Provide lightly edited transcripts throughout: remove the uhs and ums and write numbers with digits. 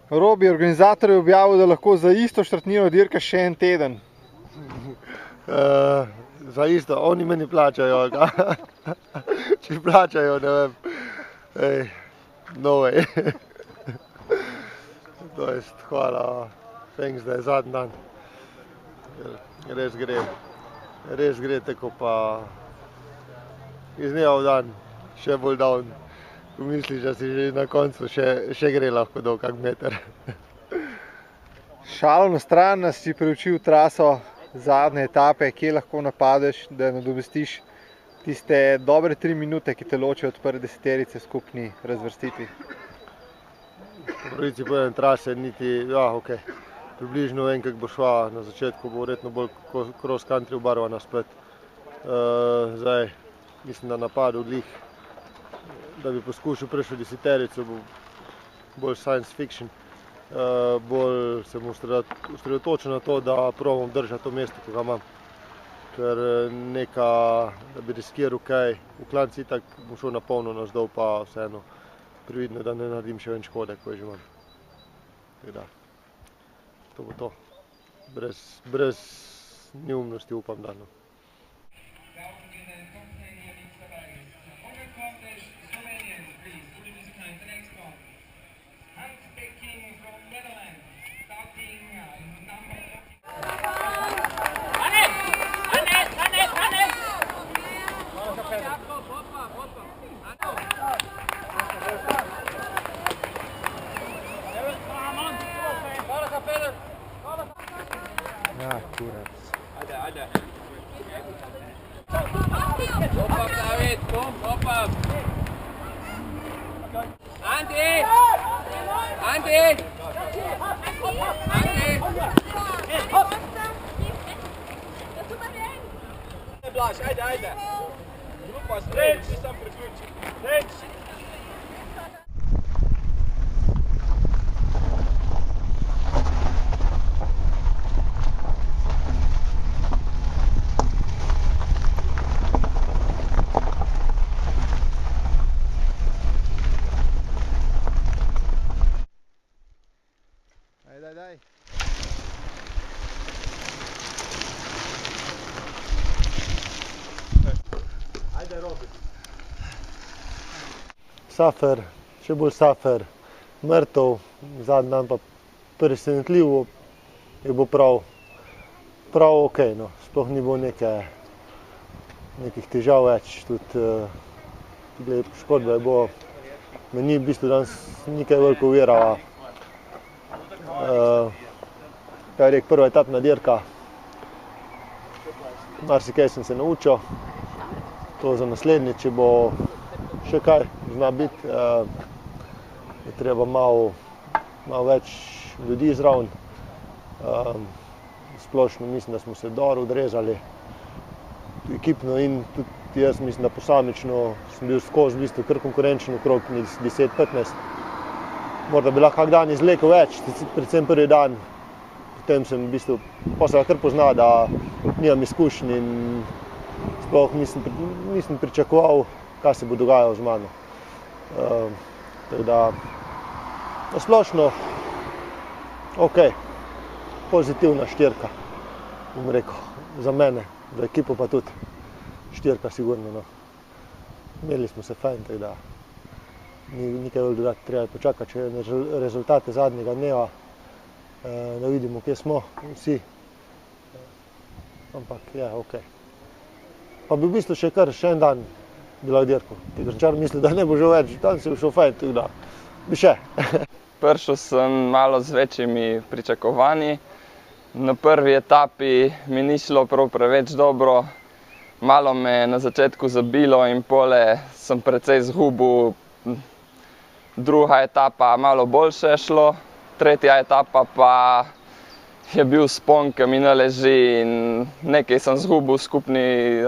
Robi, organizator je objavil, da lahko za isto štartnino dirkaš še en teden. Za isto, oni meni plačajo. Če plačajo, ne vem. No way. To jest, hvala, thanks, da je zadnji dan. Res gre tako pa iz dneva v dan, še bolj down. Misliš, da si že na koncu, še gre lahko do kak meter. Šalo na stran, nas si preučil traso zadnje etape, kje lahko napadeš, da nadomestiš tiste dobre 3 minute, ki te ločijo od prve deseterice skupni razvrstitvi. Po pravici povedem, trase niti, okej. Približno vem, kako bo šla, na začetku bo verjetno bolj cross country obarvana spet. Zdaj, mislim, da napadu glih, da bi poskušal prejšel deseterico, bo bolj science fiction. Bolj se bom osredotočil na to, da probam držati to mesto, ko ga imam. Ker neka, da bi riskiral kaj, v klanci itak bom šel na polno, navzdol pa vseeno previdno, da ne naredim še ven škode, ko že imam. Tako da, to bo to. Brez neumnosti upam, da no. Ja, kurac. Ajde. Hop up, David, kom, hop up. Andy! Blaž, ajde. Grupa streč, nisam priključil. Streč. Daj. Ajde, Robi. Safer, še bolj safer, mrtev, zadnji dan pa presenetljivo je bo prav okej, no. Sploh ni bilo nekih težav več, tudi poškodba je bilo, me ni v bistvu danes nekaj veliko uvirala. Kaj rekel, prva etapna dirka, marsikaj sem se naučil, to za naslednje, če bo še kaj zna biti, je treba malo več ljudi zraven. Splošno mislim, da smo se dobro odrezali, ekipno in tudi jaz mislim, da posamično sem bil skozi v bistvu kar konkurenčen okrog 10-15. Morda bi lahko kak dan izvlekel več, predvsem prvi dan. Potem sem v bistvu posebej kar pozna, da nimam izkušenj in sploh nisem pričakoval, kaj se bo dogajalo z mano. Tako da, na splošno, okej, pozitivna štirka, bom rekel, za mene, za ekipo pa tudi štirka sigurno, no. Imeli smo se fajn, tako da ni kaj bolj dodati, treba je počakati še na rezultate zadnjega dneva, da vidimo, kje smo vsi. Ampak, ja, okej. Pa bi v bistvu še en dan bi lahko dirkal. Grenčar misli, da ne bo že več, tam se bo šel fajn, tako da bi še. Prišel sem malo z večjimi pričakovanji. Na prvi etapi mi ni šlo prav preveč dobro. Malo me je na začetku zabilo in pole sem precej izgubil. Druga etapa malo boljše je šlo, tretja etapa pa je bil vzpon, ki mi ne leži in nekaj sem izgubil v skupni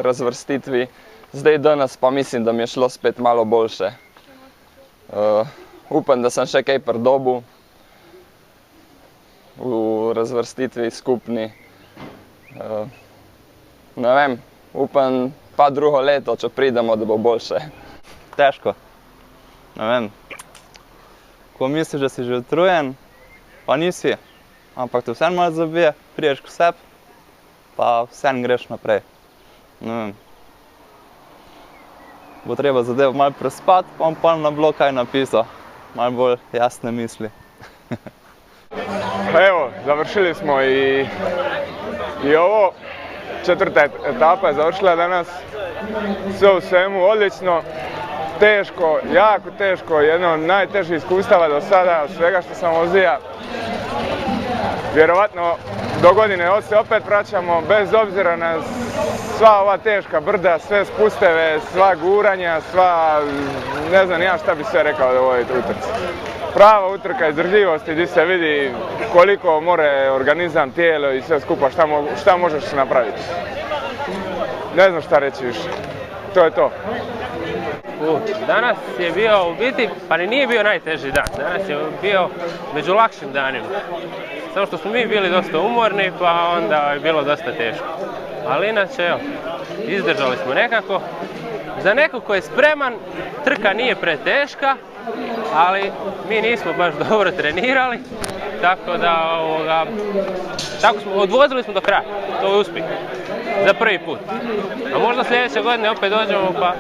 razvrstitvi. Zdaj danes pa mislim, da mi je šlo spet malo boljše. Upam, da sem še kaj pridobil v razvrstitvi skupni. Ne vem, upam pa drugo leto, če pridemo, da bo boljše. Težko. Ne vem. Ko misliš, da si že utrujen, pa nisi, ampak te vseeno malo zabije, priješ k sebi, pa vseeno greš naprej. Ne vem. Bo treba zadevo malo prespati, pa bom pa na blog kaj napisal, malo bolj jasne misli. Evo, završili smo i ovo. 4. etapa je završila danas. Sve u svemu odlično. Teško, jako teško, jedno od najtežih iskustava do sada, od svega što sam vozija. Vjerovatno do godine se opet vraćamo, bez obzira na sva ova teška brda, sve spusteve, sva guranja, sva, ne znam ja šta bi sve rekao o ovoj utrci. Prava utrka izdržljivosti gdje se vidi koliko more organizam, tijelo i sve skupa, šta možeš napraviti. Ne znam šta reći više. To je to. Danas je bio u biti, pa nije bio najteži dan. Danas je bio među lakšim danima. Samo što smo mi bili dosta umorni, pa onda je bilo dosta teško. Ali inače, evo, izdržali smo nekako. Za nekog ko je spreman, trka nije preteška, ali mi nismo baš dobro trenirali, tako da odvozili smo do kraja. To je uspjeh. Za prvi put. A možda sljedeće godine opet dođemo pa